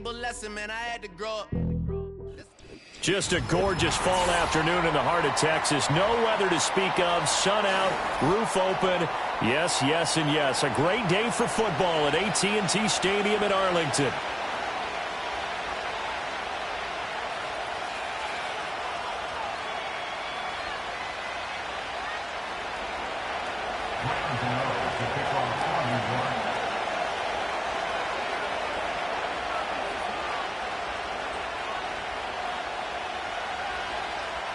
valuable lesson, man. I had to grow up. Just a gorgeous fall afternoon in the heart of Texas. No weather to speak of. Sun out, roof open. Yes, yes, and yes. A great day for football at AT&T Stadium in Arlington.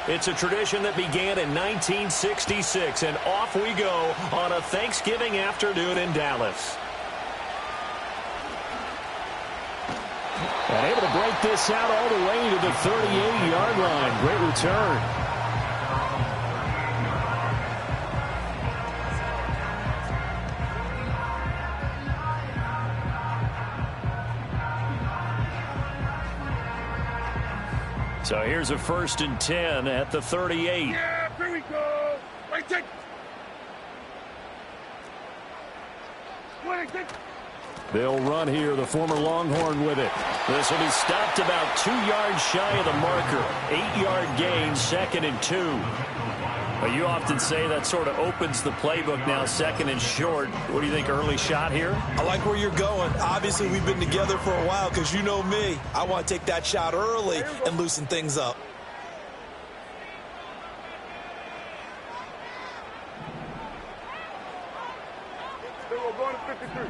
It's a tradition that began in 1966, and off we go on a Thanksgiving afternoon in Dallas. And able to break this out all the way to the 38-yard line. Great return. So here's a 1st and 10 at the 38. Yeah, here we go. Right take. They'll run here, the former Longhorn with it. This will be stopped about 2 yards shy of the marker. 8-yard gain, 2nd and 2. Well, you often say that sort of opens the playbook now, 2nd and short. What do you think, early shot here? I like where you're going. Obviously, we've been together for a while because you know me. I want to take that shot early and loosen things up. We're going to 53.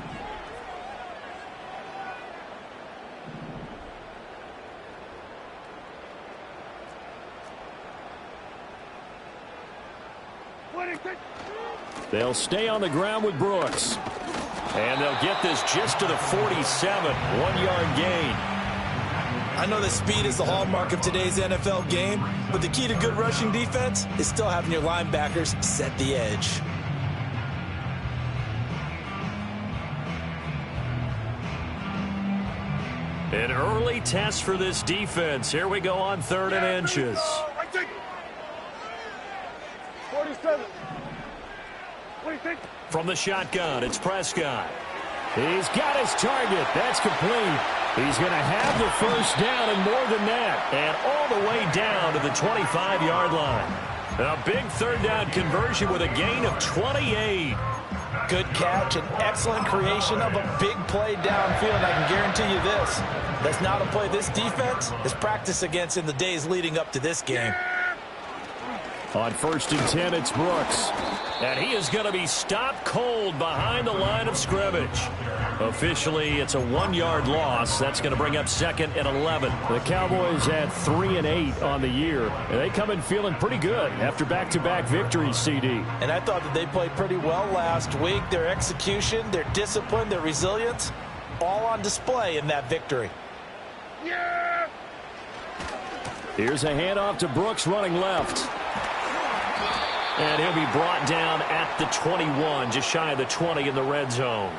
They'll stay on the ground with Brooks. And they'll get this just to the 47. 1-yard gain. I know that speed is the hallmark of today's NFL game, but the key to good rushing defense is still having your linebackers set the edge. An early test for this defense. Here we go on 3rd and inches. 47. From the shotgun, it's Prescott. He's got his target. That's complete. He's going to have the 1st down and more than that. And all the way down to the 25-yard line. A big 3rd down conversion with a gain of 28. Good catch and excellent creation of a big play downfield. And I can guarantee you this. That's not a play this defense is practiced against in the days leading up to this game. On 1st and 10, it's Brooks. And he is going to be stopped cold behind the line of scrimmage. Officially, it's a 1-yard loss. That's going to bring up 2nd and 11. The Cowboys at 3 and 8 on the year. And they come in feeling pretty good after back-to-back victories, CD. And I thought that they played pretty well last week. Their execution, their discipline, their resilience, all on display in that victory. Yeah! Here's a handoff to Brooks running left. And he'll be brought down at the 21, just shy of the 20 in the red zone.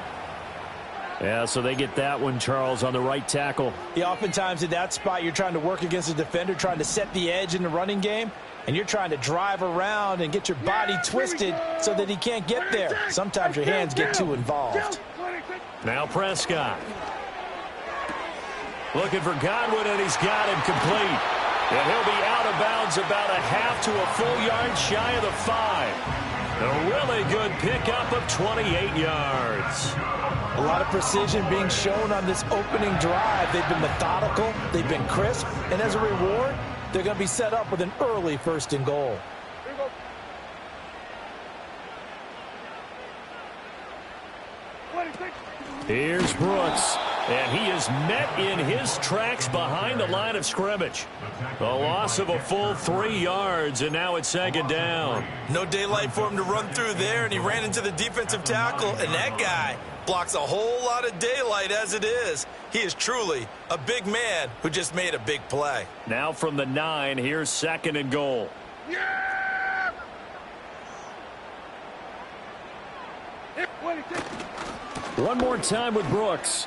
Yeah, so they get that one, Charles, on the right tackle. Yeah, oftentimes in that spot, you're trying to work against a defender, trying to set the edge in the running game, and you're trying to drive around and get your body twisted so that he can't get there. Sometimes your hands get too involved. Now Prescott. Looking for Godwin, and he's got him complete. And he'll be out of bounds about a half to a full yard shy of the 5. A really good pickup of 28 yards. A lot of precision being shown on this opening drive. They've been methodical, they've been crisp, and as a reward, they're going to be set up with an early 1st and goal. Here's Brooks, and he is met in his tracks behind the line of scrimmage. A loss of a full 3 yards, and now it's 2nd down. No daylight for him to run through there, and he ran into the defensive tackle, and that guy blocks a whole lot of daylight as it is. He is truly a big man who just made a big play. Now from the 9, here's 2nd and goal. Yeah! One more time with Brooks.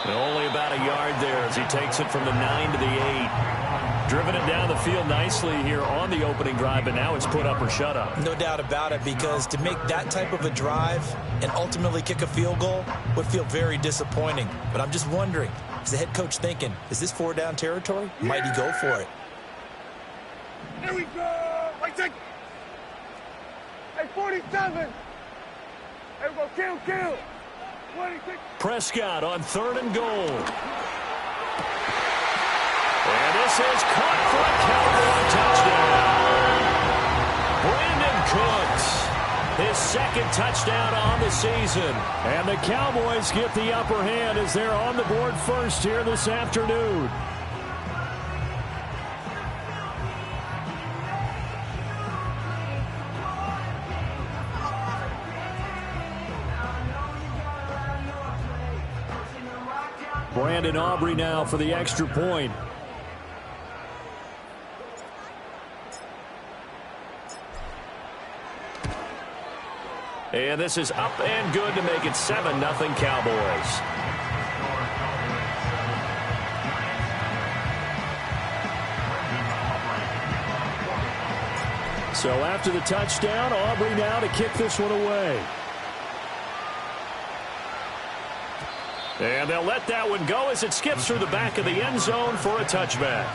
And only about a yard there as he takes it from the 9 to the 8. Driven it down the field nicely here on the opening drive, but now it's put up or shut up. No doubt about it, because to make that type of a drive and ultimately kick a field goal would feel very disappointing. But I'm just wondering, Is the head coach thinking, is this 4-down territory? Might he go for it? Here we go. Wait, take. Hey, 47. Hey, we go. Kill. 26. Prescott on 3rd and goal. And this is caught for a Cowboy touchdown. Brandon Cooks, his 2nd touchdown on the season. And the Cowboys get the upper hand as they're on the board first here this afternoon. Brandon Aubrey now for the extra point. And this is up and good to make it 7-0 Cowboys. So after the touchdown, Aubrey now to kick this one away. And they'll let that one go as it skips through the back of the end zone for a touchback.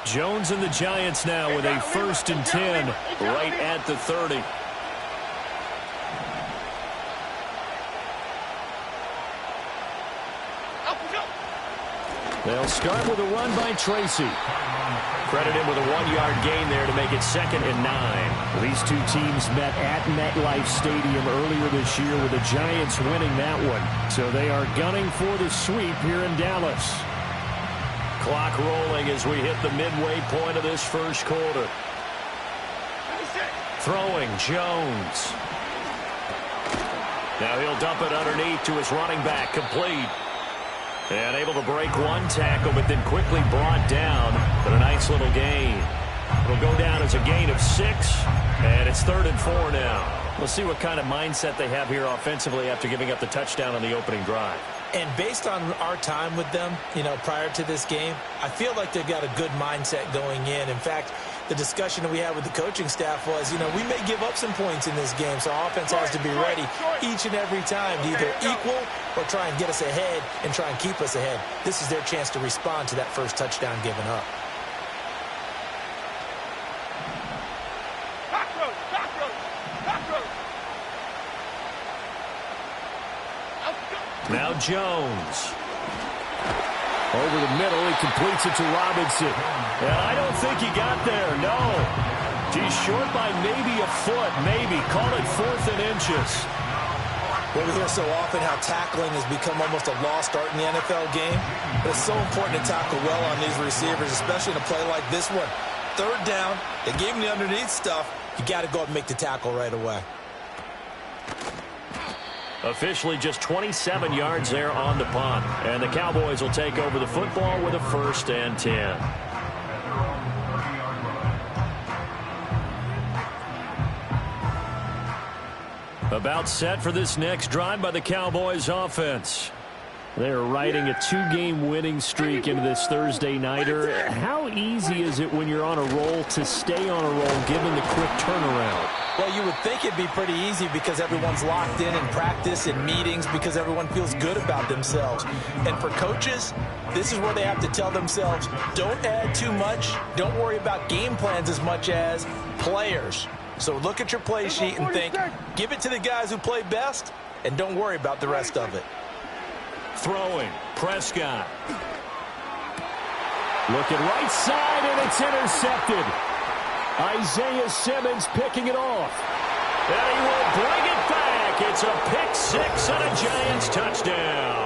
Jones and the Giants now with a 1st and 10 right at the 30. They'll start with a run by Tracy. Credit him with a 1-yard gain there to make it 2nd and 9. These two teams met at MetLife Stadium earlier this year with the Giants winning that one. So they are gunning for the sweep here in Dallas. Clock rolling as we hit the midway point of this first quarter. Throwing Jones. Now he'll dump it underneath to his running back, complete. And able to break one tackle, but then quickly brought down. But a nice little gain. It'll go down as a gain of 6, and it's 3rd and 4 now. We'll see what kind of mindset they have here offensively after giving up the touchdown on the opening drive. And based on our time with them, prior to this game, I feel like they've got a good mindset going in. In fact, the discussion that we had with the coaching staff was, we may give up some points in this game, so our offense has to be ready each and every time to either equal or try and get us ahead and try and keep us ahead. This is their chance to respond to that first touchdown given up. Now Jones. Over the middle, he completes it to Robinson. And I don't think he got there, no. He's short by maybe a foot, maybe. Call it 4th and inches. Well, we hear so often how tackling has become almost a lost art in the NFL game. But it's so important to tackle well on these receivers, especially in a play like this one. 3rd down, they gave him the underneath stuff. You got to go up and make the tackle right away. Officially just 27 yards there on the punt. And the Cowboys will take over the football with a 1st and 10. About set for this next drive by the Cowboys offense. They're riding a 2-game winning streak into this Thursday nighter. How easy is it when you're on a roll to stay on a roll given the quick turnaround? Well, you would think it'd be pretty easy because everyone's locked in practice and meetings because everyone feels good about themselves. And for coaches, this is where they have to tell themselves, don't add too much. Don't worry about game plans as much as players. So look at your play sheet and think, give it to the guys who play best, and don't worry about the rest of it. Throwing, Prescott. Looking right side, and it's intercepted. Isaiah Simmons picking it off. And he will bring it back. It's a pick 6 and a Giants touchdown.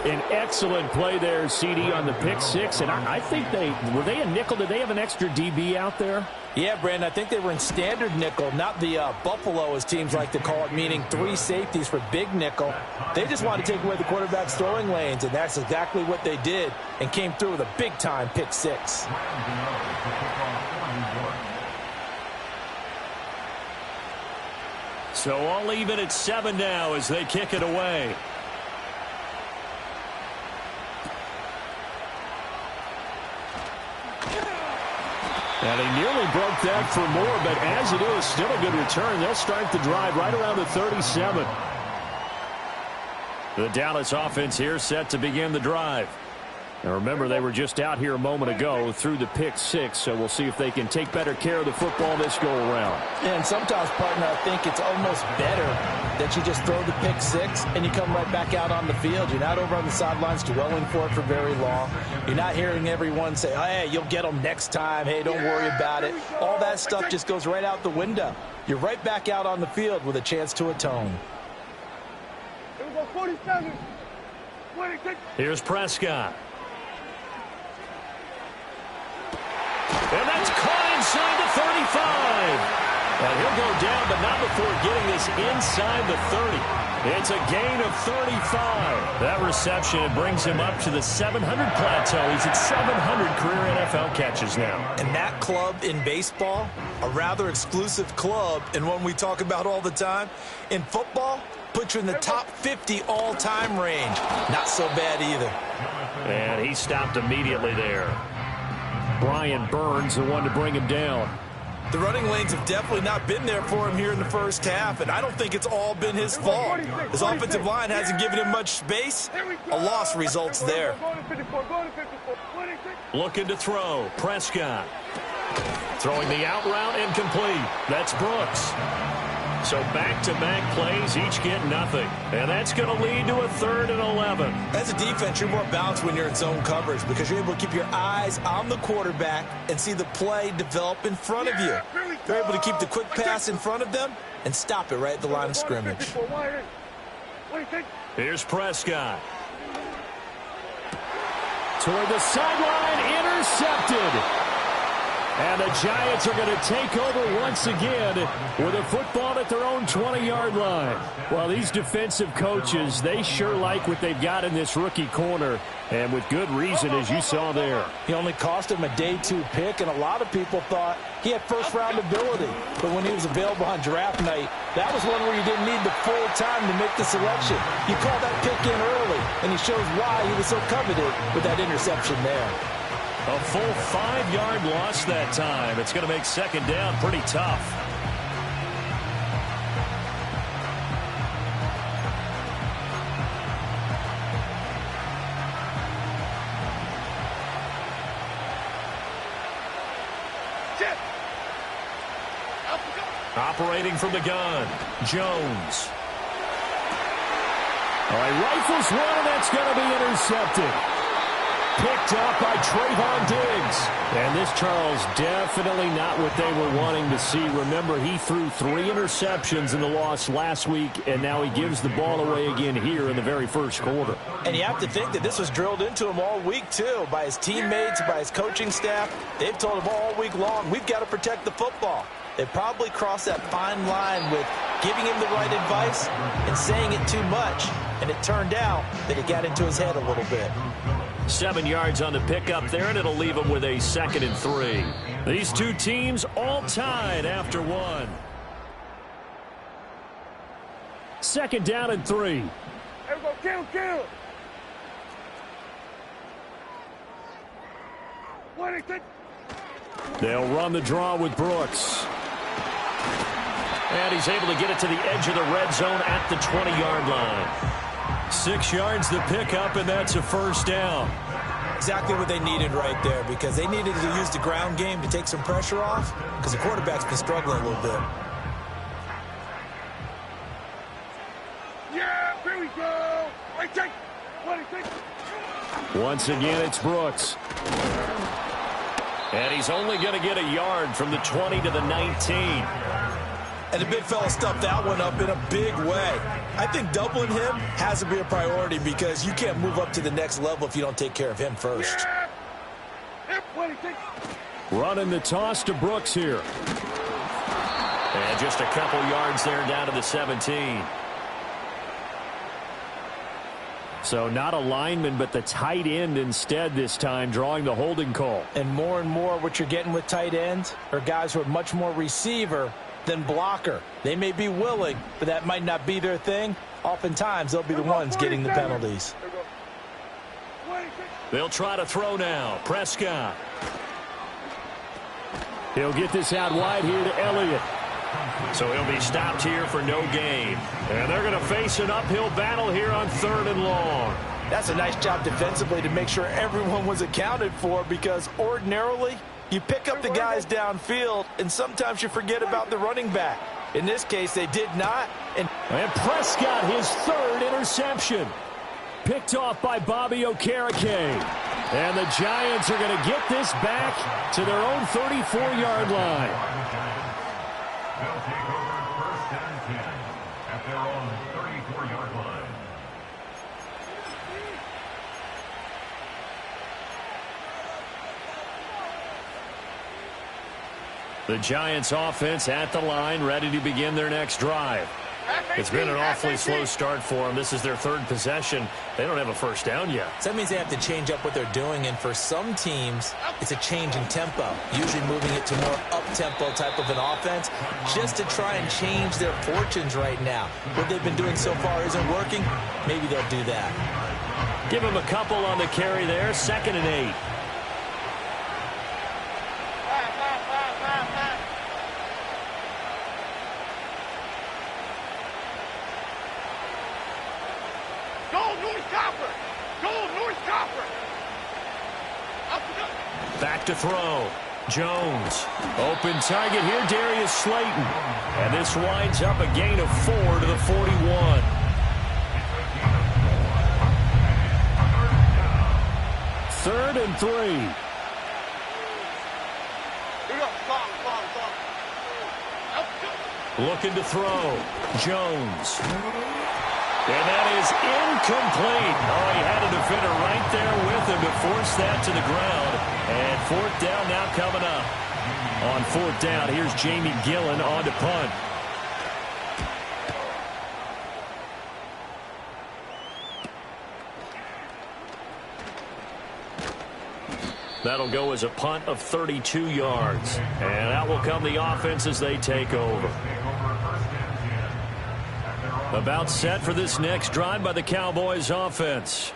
An excellent play there, CD, on the pick 6. And I think were they a nickel? Did they have an extra DB out there? Yeah, Brandon, I think they were in standard nickel, not the Buffalo, as teams like to call it, meaning 3 safeties for big nickel. They just wanted to take away the quarterback's throwing lanes, and that's exactly what they did and came through with a big-time pick 6. So all even at 7 now as they kick it away. And he nearly broke that for more, but as it is, still a good return. They'll start the drive right around the 37. The Dallas offense here set to begin the drive. Now remember, they were just out here a moment ago through the pick 6, so we'll see if they can take better care of the football this go-around. And sometimes, partner, I think it's almost better that you just throw the pick 6 and you come right back out on the field. You're not over on the sidelines dwelling for it for very long. You're not hearing everyone say, hey, you'll get them next time. Hey, don't worry about it. All that stuff just goes right out the window. You're right back out on the field with a chance to atone. Here we go, 47. 26. Here's Prescott. And that's caught inside the 35. And he'll go down, but not before getting this inside the 30. It's a gain of 35. That reception, it brings him up to the 700 plateau. He's at 700 career NFL catches now. And that club in baseball, a rather exclusive club, and one we talk about all the time. In football, puts you in the top 50 all-time range. Not so bad either. And he stopped immediately there. Brian Burns, the one to bring him down. The running lanes have definitely not been there for him here in the first half, and I don't think it's all been his fault. His offensive line hasn't given him much space. A loss results there. Looking to throw. Prescott. Throwing the out route incomplete. That's Brooks. So back-to-back plays, each get nothing. And that's going to lead to a 3rd and 11. As a defense, you're more balanced when you're in zone coverage because you're able to keep your eyes on the quarterback and see the play develop in front of you. You're able to keep the quick pass in front of them and stop it right at the line of scrimmage. Here's Prescott. Toward the sideline, intercepted. And the Giants are going to take over once again with a football at their own 20-yard line. Well, these defensive coaches, they sure like what they've got in this rookie corner, and with good reason, as you saw there. He only cost him a day 2 pick, and a lot of people thought he had first-round ability. But when he was available on draft night, that was one where you didn't need the full time to make the selection. You called that pick in early, and he shows why he was so coveted with that interception there. A full 5-yard loss that time. It's going to make second down pretty tough. Operating from the gun, Jones. All right, rifles one, and that's going to be intercepted. Picked up by Trayvon Diggs. And this, Charles, definitely not what they were wanting to see. Remember, he threw 3 interceptions in the loss last week, and now he gives the ball away again here in the very first quarter. And you have to think that this was drilled into him all week, too, by his teammates, by his coaching staff. They've told him all week long, we've got to protect the football. They probably crossed that fine line with giving him the right advice and saying it too much. And it turned out that it got into his head a little bit. 7 yards on the pickup there, and it'll leave them with a 2nd and 3. These two teams all tied after 1. 2nd down and 3. Here we go, kill. 26. They'll run the draw with Brooks. And he's able to get it to the edge of the red zone at the 20-yard line. 6 yards the pickup, and that's a first down. Exactly what they needed right there, because they needed to use the ground game to take some pressure off, because the quarterback's been struggling a little bit. Yeah, here we go. Right, take 26. Once again, it's Brooks. And he's only going to get a yard from the 20 to the 19. And the big fella stuffed that one up in a big way. I think doubling him has to be a priority because you can't move up to the next level if you don't take care of him first. Running the toss to Brooks here. And just a couple yards there down to the 17. So not a lineman, but the tight end instead this time, drawing the holding call. And more what you're getting with tight ends are guys who are much more receiver than blocker. They may be willing, but that might not be their thing. Oftentimes, they'll be the ones getting the penalties. They'll try to throw now. Prescott. He'll get this out wide here to Elliott. So he'll be stopped here for no gain. And they're going to face an uphill battle here on 3rd and long. That's a nice job defensively to make sure everyone was accounted for, because ordinarily you pick up the guys downfield and sometimes you forget about the running back. In this case, they did not. And Prescott, his 3rd interception. Picked off by Bobby Okereke. And the Giants are going to get this back to their own 34-yard line. They'll take over 1st and 10 at their own 34-yard line. The Giants offense at the line, ready to begin their next drive. It's been an awfully slow start for them. This is their 3rd possession. They don't have a first down yet. So that means they have to change up what they're doing, and for some teams, it's a change in tempo, usually moving it to more up-tempo type of an offense, just to try and change their fortunes right now. What they've been doing so far isn't working. Maybe they'll do that. Give them a couple on the carry there, 2nd and 8. Back to throw. Jones. Open target here, Darius Slayton. And this winds up a gain of 4 to the 41. Third and 3. Looking to throw. Jones. And that is incomplete. Oh, he had a defender right there with him to force that to the ground. And 4th down now coming up. On 4th down, here's Jamie Gillen on to punt. That'll go as a punt of 32 yards. And out will come the offense as they take over. About set for this next drive by the Cowboys offense.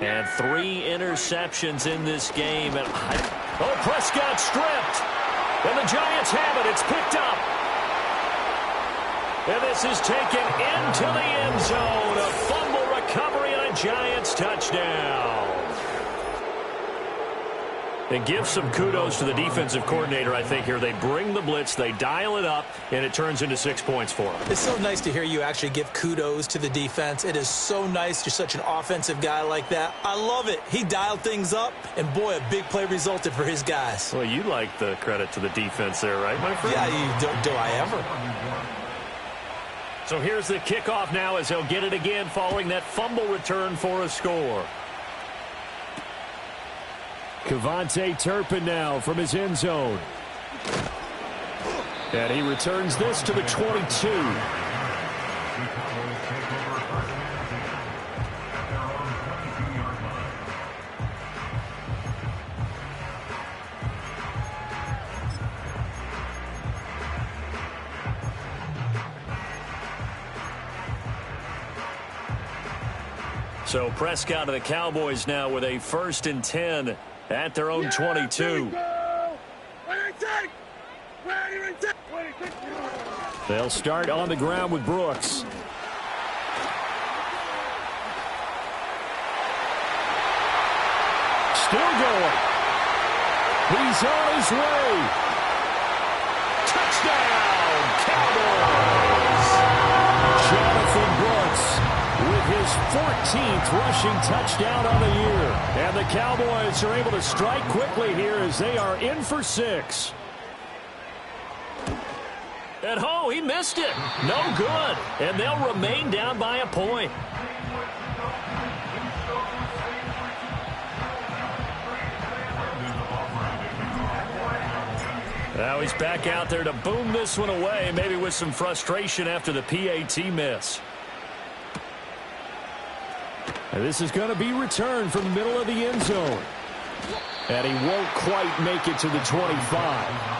And 3 interceptions in this game. And Prescott stripped. And the Giants have it. It's picked up. And this is taken into the end zone. A fumble recovery and a Giants touchdown. And give some kudos to the defensive coordinator, I think, here. They bring the blitz, they dial it up, and it turns into 6 points for them. It's so nice to hear you actually give kudos to the defense. It is so nice. You're such an offensive guy like that. I love it. He dialed things up, and, boy, a big play resulted for his guys. Well, you like the credit to the defense there, right, my friend? Yeah, do I ever? So here's the kickoff now as he'll get it again following that fumble return for a score. KaVontae Turpin now from his end zone. And he returns this to the 22. So Prescott of the Cowboys now with a 1st and 10 at their own 22. They'll start on the ground with Brooks. Still going. He's on his way. Touchdown, Cowboys. Jonathan Brooks with his 14th rushing touchdown on the year. And the Cowboys are able to strike quickly here as they are in for 6. And he missed it. No good. And they'll remain down by a point. Now he's back out there to boom this one away, maybe with some frustration after the PAT miss. And this is going to be returned from the middle of the end zone. And he won't quite make it to the 25.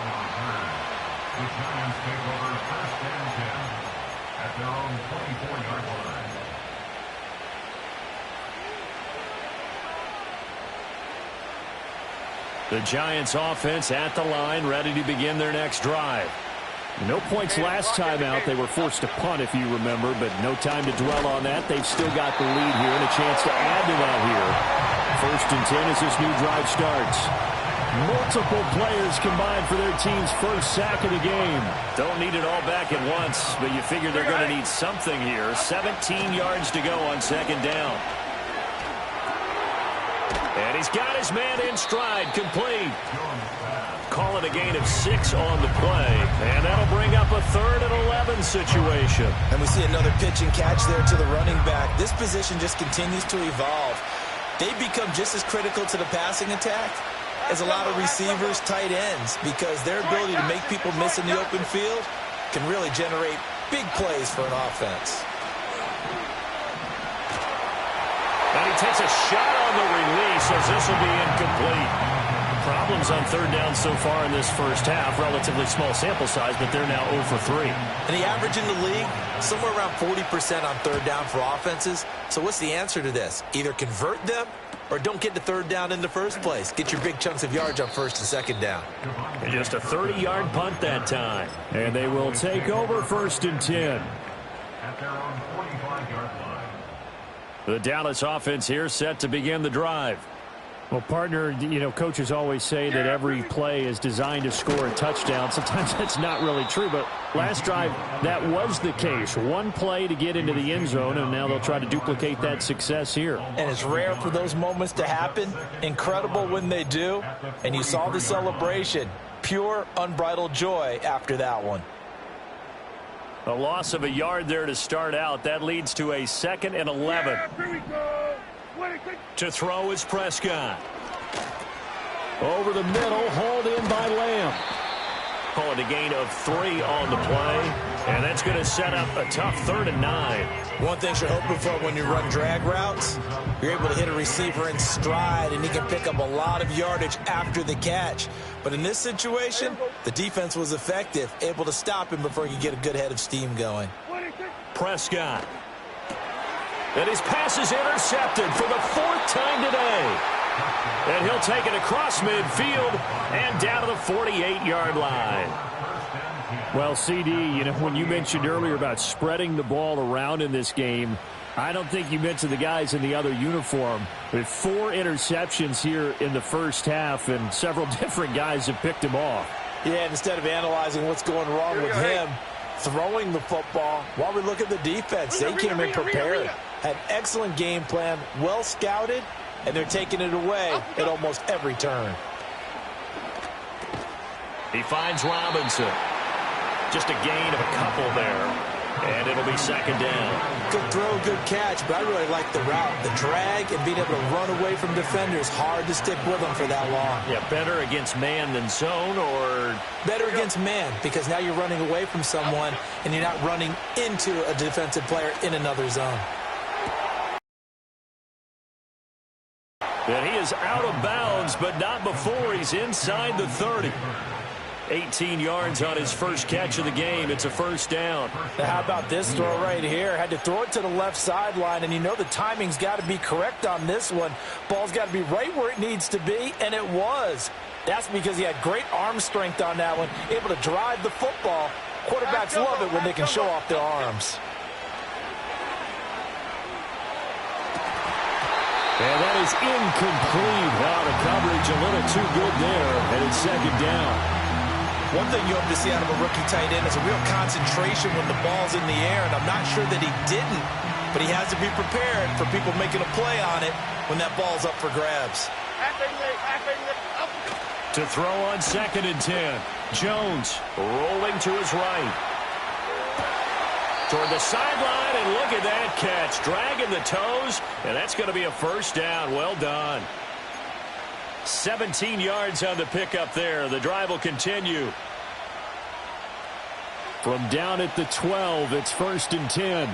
34-yard line. The Giants offense at the line, ready to begin their next drive. No points last time out. They were forced to punt, if you remember, but no time to dwell on that. They've still got the lead here and a chance to add to that here. 1st and 10 as this new drive starts. Multiple players combined for their team's first sack of the game. Don't need it all back at once, but you figure they're going to need something here. 17 yards to go on 2nd down. And he's got his man in stride, complete. Call it a gain of 6 on the play. And that'll bring up a 3rd and 11 situation. And we see another pitch and catch there to the running back. This position just continues to evolve. They become just as critical to the passing attack as a lot of receivers, tight ends, because their ability to make people miss in the open field can really generate big plays for an offense. And he takes a shot on the release as this will be incomplete. Problems on 3rd down so far in this first half. Relatively small sample size, but they're now 0 for 3. And the average in the league, somewhere around 40% on 3rd down for offenses. So what's the answer to this? Either convert them or don't get to 3rd down in the first place. Get your big chunks of yards on 1st and 2nd down. And just a 30-yard punt that time. And they will take over 1st and 10. At their own 45-yard line. The Dallas offense here set to begin the drive. Well, partner, you know, coaches always say that every play is designed to score a touchdown. Sometimes that's not really true, but last drive, that was the case. One play to get into the end zone, and now they'll try to duplicate that success here. And it's rare for those moments to happen. Incredible when they do. And you saw the celebration. Pure, unbridled joy after that one. A loss of a yard there to start out. That leads to a 2nd and 11. Here we go. To throw is Prescott. Over the middle, hauled in by Lamb. Call it a gain of 3 on the play. And that's going to set up a tough 3rd and 9. One thing you're hoping for when you run drag routes, you're able to hit a receiver in stride, and he can pick up a lot of yardage after the catch. But in this situation, the defense was effective, able to stop him before he could get a good head of steam going. Prescott. And his pass is intercepted for the 4th time today. And he'll take it across midfield and down to the 48-yard line. Well, CD, you know, when you mentioned earlier about spreading the ball around in this game, I don't think you mentioned the guys in the other uniform. With 4 interceptions here in the first half, and several different guys have picked him off. Yeah, and instead of analyzing what's going wrong with him, throwing the football, while we look at the defense, they came in prepared. Had excellent game plan, well scouted, and they're taking it away at almost every turn. He finds Robinson. Just a gain of a couple there, and it'll be 2nd down. Good throw, good catch, but I really like the route. The drag and being able to run away from defenders, hard to stick with them for that long. Yeah, better against man than zone, or? Better against man, because now you're running away from someone, and you're not running into a defensive player in another zone. And he is out of bounds, but not before he's inside the 30. 18 yards on his first catch of the game. It's a 1st down. Now, how about this throw right here? Had to throw it to the left sideline, and you know the timing's got to be correct on this one. Ball's got to be right where it needs to be, and it was. That's because he had great arm strength on that one, able to drive the football. Quarterbacks love it when they can show off their arms. And that is incomplete. Wow, the coverage a little too good there, and it's 2nd down. One thing you hope to see out of a rookie tight end is a real concentration when the ball's in the air, and I'm not sure that he didn't, but he has to be prepared for people making a play on it when that ball's up for grabs. To throw on 2nd and 10. Jones rolling to his right. Toward the sideline, and look at that catch. Dragging the toes, and that's going to be a 1st down. Well done. 17 yards on the pickup there. The drive will continue. From down at the 12, it's 1st and 10.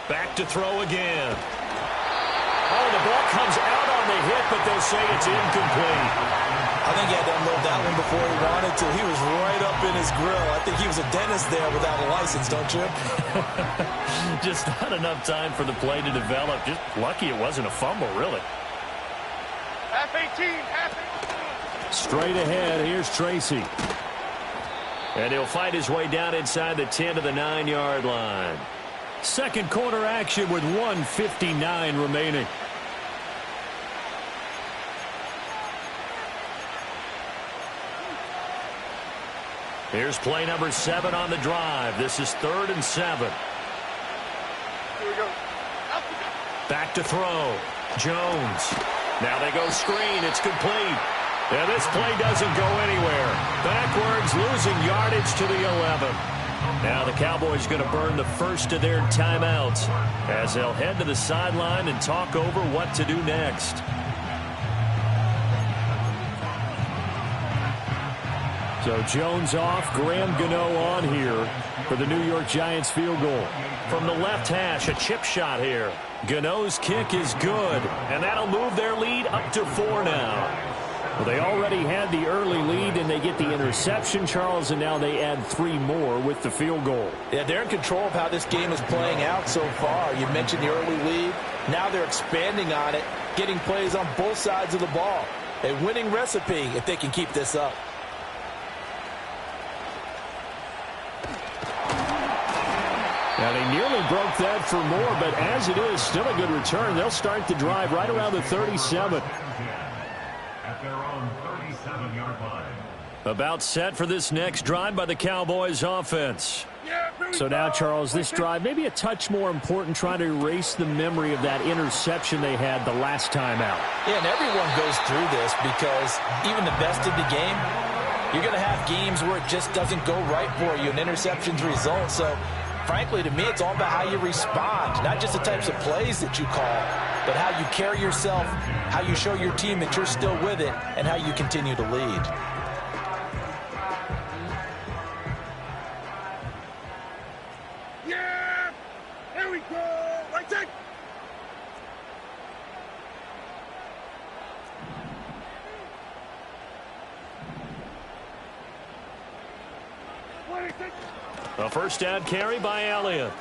Back to throw again. Oh, the ball comes out on the hit, but they'll say it's incomplete. I think he had to unload that one before he wanted to. He was right up in his grill. I think he was a dentist there without a license, don't you? Just not enough time for the play to develop. Just lucky it wasn't a fumble, really. Half 18, half 18. Straight ahead, here's Tracy. And he'll fight his way down inside the 10 to the 9-yard line. Second quarter action with 1:59 remaining. Here's play number 7 on the drive. This is 3rd and 7. Here we go. Back to throw. Jones. Now they go screen. It's complete. And this play doesn't go anywhere. Backwards, losing yardage to the 11. Now the Cowboys going to burn the first of their timeouts as they'll head to the sideline and talk over what to do next. So Jones off, Graham Gano on here for the New York Giants field goal. From the left hash, a chip shot here. Gano's kick is good, and that'll move their lead up to 4 now. Well, they already had the early lead, and they get the interception, Charles, and now they add 3 more with the field goal. Yeah, they're in control of how this game is playing out so far. You mentioned the early lead. Now they're expanding on it, getting plays on both sides of the ball. A winning recipe if they can keep this up. Now, they nearly broke that for more, but as it is, still a good return. They'll start the drive right around the 37. At their own 37-yard line. About set for this next drive by the Cowboys offense. Yeah, here we So go. now, Charles, this drive maybe a touch more important, trying to erase the memory of that interception they had the last time out. Yeah, and everyone goes through this because even the best of the game, you're going to have games where it just doesn't go right for you, and interceptions result. So, frankly, to me, it's all about how you respond, not just the types of plays that you call, but how you carry yourself, how you show your team that you're still with it, and how you continue to lead. Yeah, here we go. Right take. A first down carry by Elliott.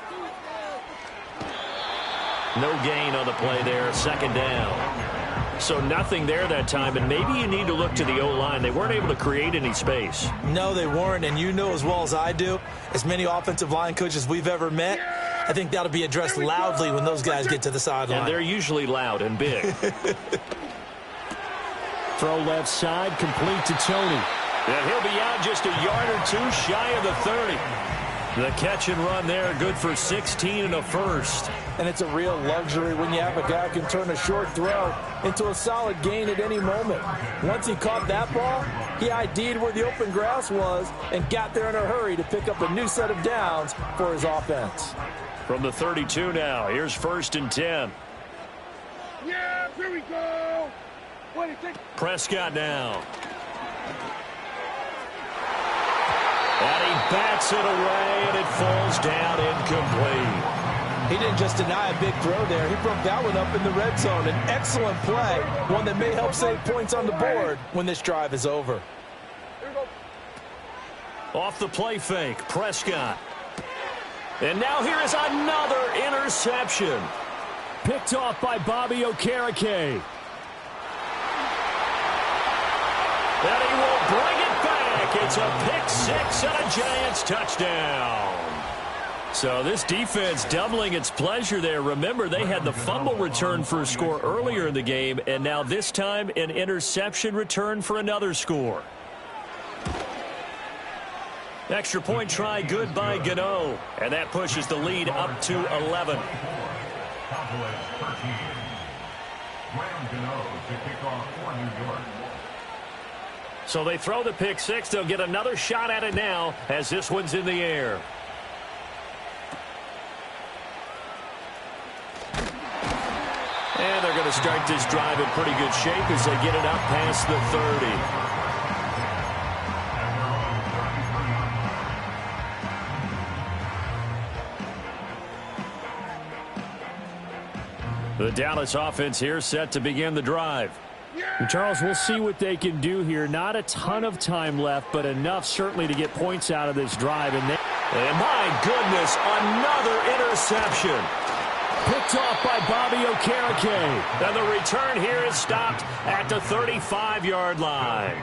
No gain on the play there, second down. So nothing there that time, and maybe you need to look to the O-line. They weren't able to create any space. No, they weren't, and you know as well as I do, as many offensive line coaches we've ever met, I think that'll be addressed loudly when those guys get to the sideline. And they're usually loud and big. Throw left side, complete to Tony. And he'll be out just a yard or two shy of the 30. The catch and run there, good for 16 and a first. And it's a real luxury when you have a guy who can turn a short throw into a solid gain at any moment. Once he caught that ball, he ID'd where the open grass was and got there in a hurry to pick up a new set of downs for his offense. From the 32 now, here's 1st and 10. Yeah, here we go. What do you think? Prescott now. And he bats it away, and it falls down incomplete. He didn't just deny a big throw there. He broke that one up in the red zone. An excellent play, one that may help save points on the board when this drive is over. Here we go. Off the play fake, Prescott. And now here is another interception. Picked off by Bobby Okereke. And he will bring it back. It's a pick six and a Giants touchdown. So this defense doubling its pleasure there. Remember, they had the fumble return for a score earlier in the game, and now this time an interception return for another score. Extra point try good by Gano, and that pushes the lead up to 11. Cowboys 13. Graham Gano to kick off for New York. So they throw the pick six. They'll get another shot at it now as this one's in the air. And they're going to start this drive in pretty good shape as they get it up past the 30. The Dallas offense here set to begin the drive. Yeah, And Charles, we'll see what they can do here. Not a ton of time left, but enough certainly to get points out of this drive. And my goodness, another interception. Picked off by Bobby Okereke. And the return here is stopped at the 35-yard line.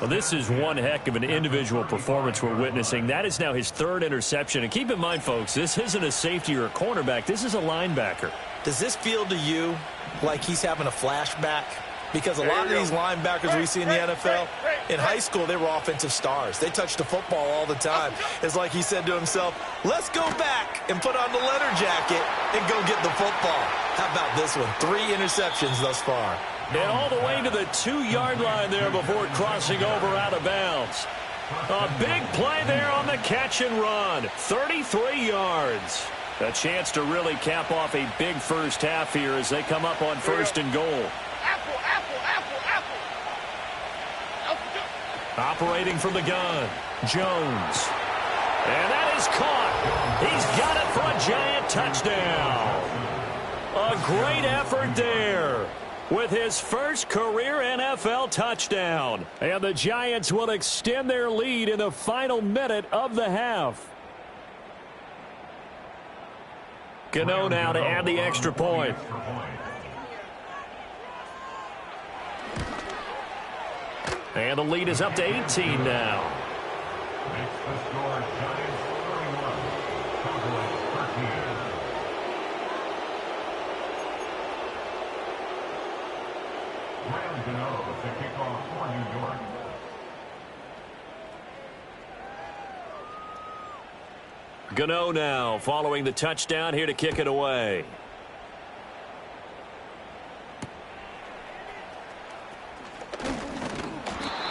Well, this is one heck of an individual performance we're witnessing. That is now his third interception. And keep in mind, folks, this isn't a safety or a cornerback. This is a linebacker. Does this feel to you like he's having a flashback? Because a lot of these linebackers we see in the NFL, in high school, they were offensive stars. They touched the football all the time. It's like he said to himself, let's go back and put on the leather jacket and go get the football. How about this one? 3 interceptions thus far. And all the way to the 2-yard line there before crossing over out of bounds. A big play there on the catch and run. 33 yards. A chance to really cap off a big first half here as they come up on 1st and goal. Operating from the gun, Jones. And that is caught. He's got it for a Giant touchdown. A great effort there with his first career NFL touchdown. And the Giants will extend their lead in the final minute of the half. Gano now to add the extra point. And the lead is up to 18 now. Makes the score Giants 31, Cowboys 13. Graham Gano to kick off for New York. Gano now following the touchdown here to kick it away.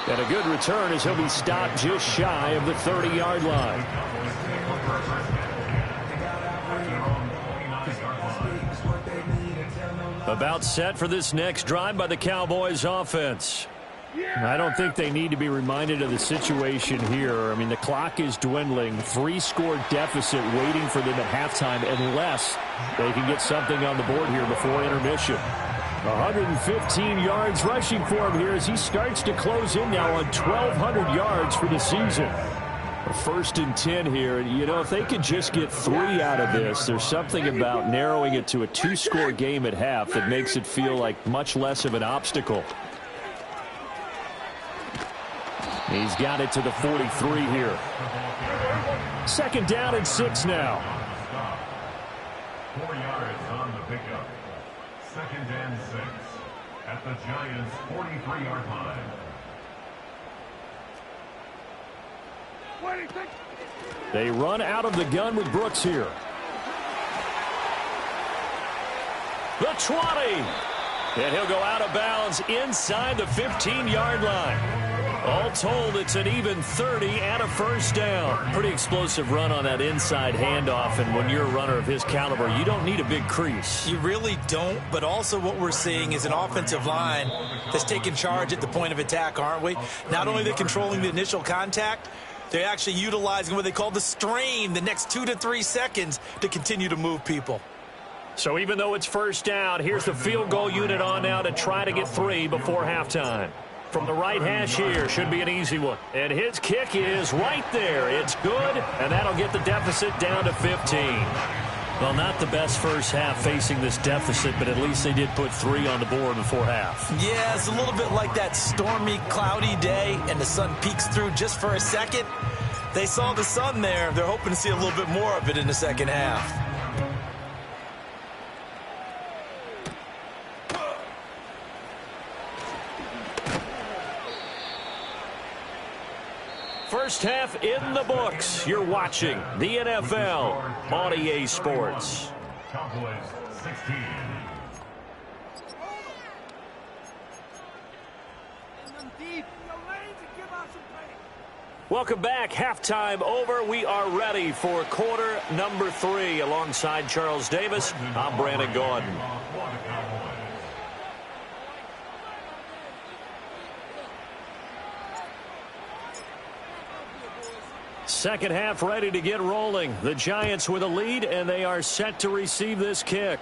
And a good return as he'll be stopped just shy of the 30-yard line. About set for this next drive by the Cowboys offense. I don't think they need to be reminded of the situation here. I mean, the clock is dwindling. 3-score deficit waiting for them at halftime unless they can get something on the board here before intermission. 115 yards rushing for him here as he starts to close in now on 1,200 yards for the season. 1st and 10 here. You know, if they could just get 3 out of this, there's something about narrowing it to a 2-score game at half that makes it feel like much less of an obstacle. He's got it to the 43 here. 2nd down and 6 now. 4 yards on the pickup. 2nd and 6 at the Giants' 43-yard line. They run out of the gun with Brooks here. The 20. And he'll go out of bounds inside the 15-yard line. All told, it's an even 30 and a 1st down. Pretty explosive run on that inside handoff, and when you're a runner of his caliber, you don't need a big crease. You really don't, but also what we're seeing is an offensive line that's taking charge at the point of attack, aren't we? Not only are they controlling the initial contact, they're actually utilizing what they call the strain, the next 2 to 3 seconds to continue to move people. So even though it's 1st down, here's the field goal unit on now to try to get 3 before halftime. From the right hash here, should be an easy one. And his kick is right there. It's good, and that'll get the deficit down to 15. Well, not the best first half facing this deficit, but at least they did put 3 on the board before half. Yeah, it's a little bit like that stormy, cloudy day, and the sun peeks through just for a second. They saw the sun there. They're hoping to see a little bit more of it in the 2nd half. First half in the books. You're watching the NFL on EA Sports. Cowboys 16. Welcome back. Halftime over. We are ready for quarter number 3. Alongside Charles Davis, I'm Brandon Gordon. Second half ready to get rolling. The Giants with a lead, and they are set to receive this kick.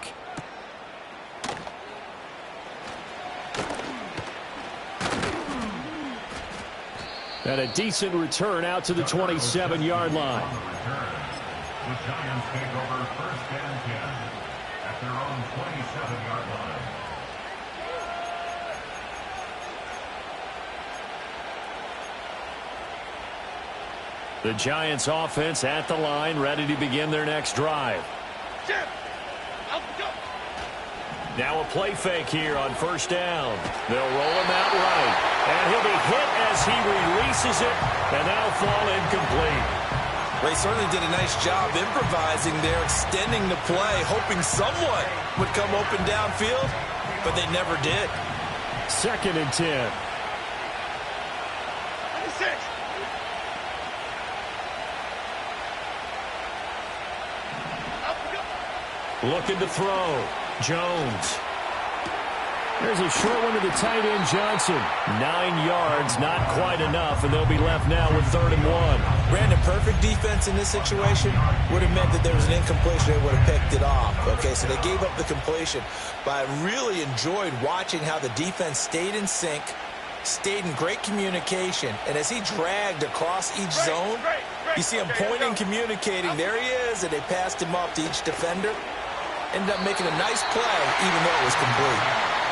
And a decent return out to the 27-yard line. The Giants take over first and 10 at their own 27-yard line. The Giants offense at the line, ready to begin their next drive. Now a play fake here on first down. They'll roll him out right. And he'll be hit as he releases it, and that'll fall incomplete. They certainly did a nice job improvising there, extending the play, hoping someone would come open downfield, but they never did. 2nd and 10. Looking to throw. Jones. There's a short one to the tight end, Johnson. 9 yards, not quite enough, and they'll be left now with 3rd and 1. Brandon, perfect defense in this situation would have meant that there was an incompletion. They would have picked it off. Okay, so they gave up the completion. But I really enjoyed watching how the defense stayed in sync, stayed in great communication, and as he dragged across each zone, you see him pointing, communicating. There he is, and they passed him off to each defender. Ended up making a nice play, even though it was complete.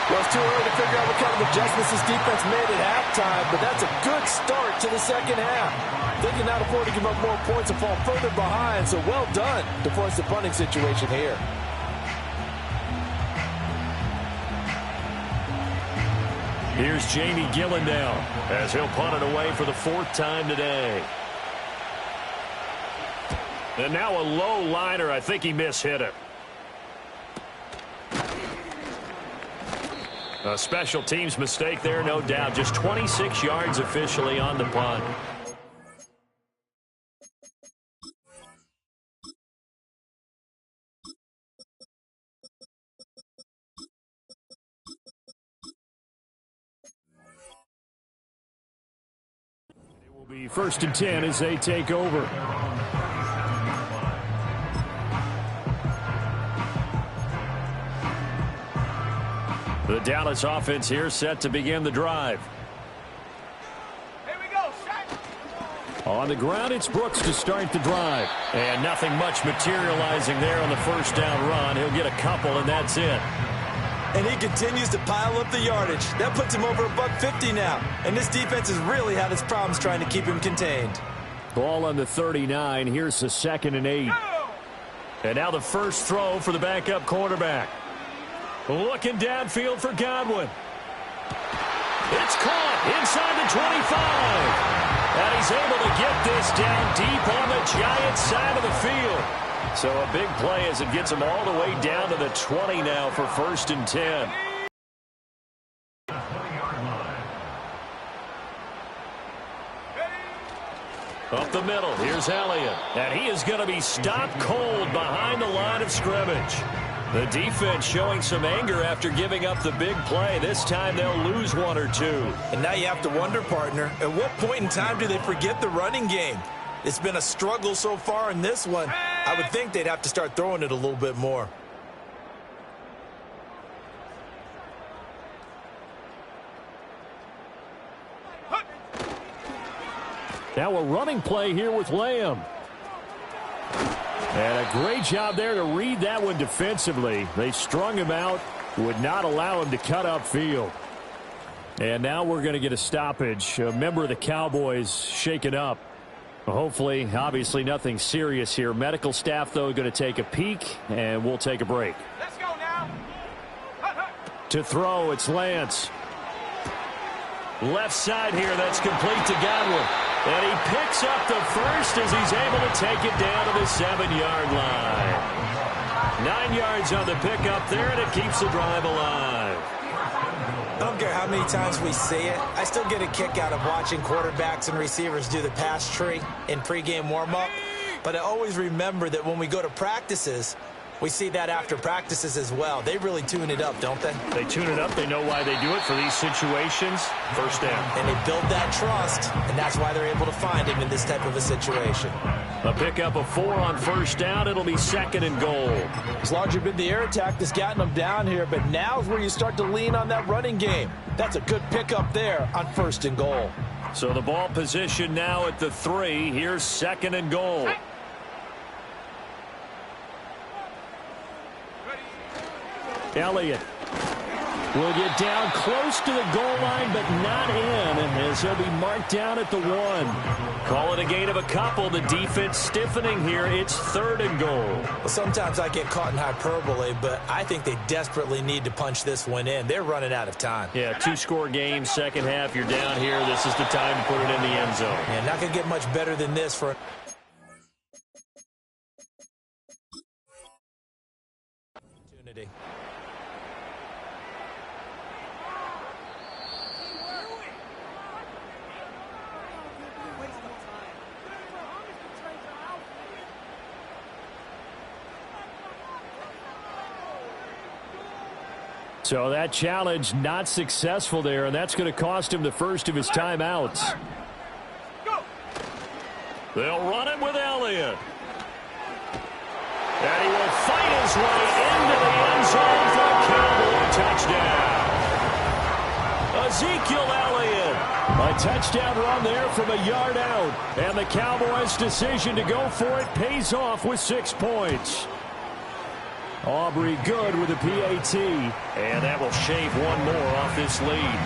Well, it's too early to figure out what kind of adjustments this defense made at halftime, but that's a good start to the second half. They can not afford to give up more points and fall further behind, so well done to force the punting situation here. Here's Jamie Gillendown as he'll punt it away for the 4th time today. And now a low liner. I think he mishit it. A special teams mistake there, no doubt. Just 26 yards officially on the punt. It will be 1st and 10 as they take over. The Dallas offense here set to begin the drive. Here we go, shot. On the ground, it's Brooks to start the drive. And nothing much materializing there on the 1st down run. He'll get a couple, and that's it. And he continues to pile up the yardage. That puts him over $150 now. And this defense has really had its problems trying to keep him contained. Ball on the 39. Here's the 2nd and 8. And now the first throw for the backup quarterback. Looking downfield for Godwin. It's caught inside the 25. And he's able to get this down deep on the Giants side of the field. So a big play as it gets him all the way down to the 20 now for 1st and 10. Up the middle, here's Elliott. And he is going to be stopped cold behind the line of scrimmage. The defense showing some anger after giving up the big play. This time they'll lose 1 or 2. And now you have to wonder, partner, at what point in time do they forget the running game? It's been a struggle so far in this one. I would think they'd have to start throwing it a little bit more. Now a running play here with Lamb. And a great job there to read that one defensively. They strung him out, would not allow him to cut upfield. And now we're going to get a stoppage. A member of the Cowboys shaken up. Hopefully, obviously nothing serious here. Medical staff, though, going to take a peek, and we'll take a break. Let's go now. To throw, it's Lance. Left side here, that's complete to Godwin. And he picks up the first as he's able to take it down to the 7-yard line. 9 yards on the pickup there, and it keeps the drive alive. I don't care how many times we say it. I still get a kick out of watching quarterbacks and receivers do the pass tree in pregame warm-up. But I always remember that when we go to practices, we see that after practices as well. They really tune it up, don't they? They tune it up. They know why they do it for these situations. First down. And they build that trust, and that's why they're able to find him in this type of a situation. A pickup of 4 on first down. It'll be 2nd and goal. It's largely been the air attack that's gotten them down here, but now's where you start to lean on that running game. That's a good pickup there on 1st and goal. So the ball position now at the 3. Here's 2nd and goal. Elliott will get down close to the goal line, but not in, as he'll be marked down at the 1. Call it a gain of a couple. The defense stiffening here. It's 3rd and goal. Well, sometimes I get caught in hyperbole, but I think they desperately need to punch this one in. They're running out of time. Yeah, 2-score game, second half. You're down here. This is the time to put it in the end zone. Yeah, not going to get much better than this for opportunity. So that challenge not successful there, and that's going to cost him the first of his timeouts. They'll run it with Elliott. And he will fight his way into the end zone for a Cowboy touchdown. Ezekiel Elliott. A touchdown run there from a yard out. And the Cowboys' decision to go for it pays off with 6 points. Aubrey good with a PAT. And that will shave one more off this lead.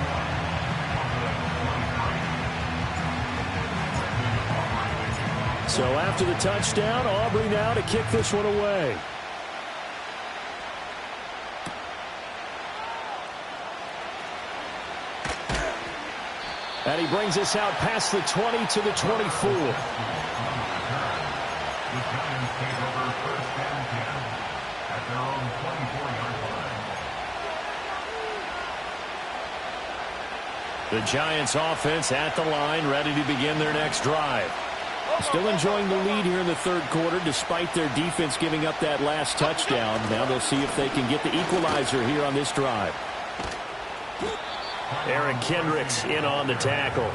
So after the touchdown, Aubrey now to kick this one away. And he brings us out past the 20 to the 24. The Giants offense at the line, ready to begin their next drive. Still enjoying the lead here in the 3rd quarter, despite their defense giving up that last touchdown. Now they'll see if they can get the equalizer here on this drive. Eric Kendricks in on the tackle.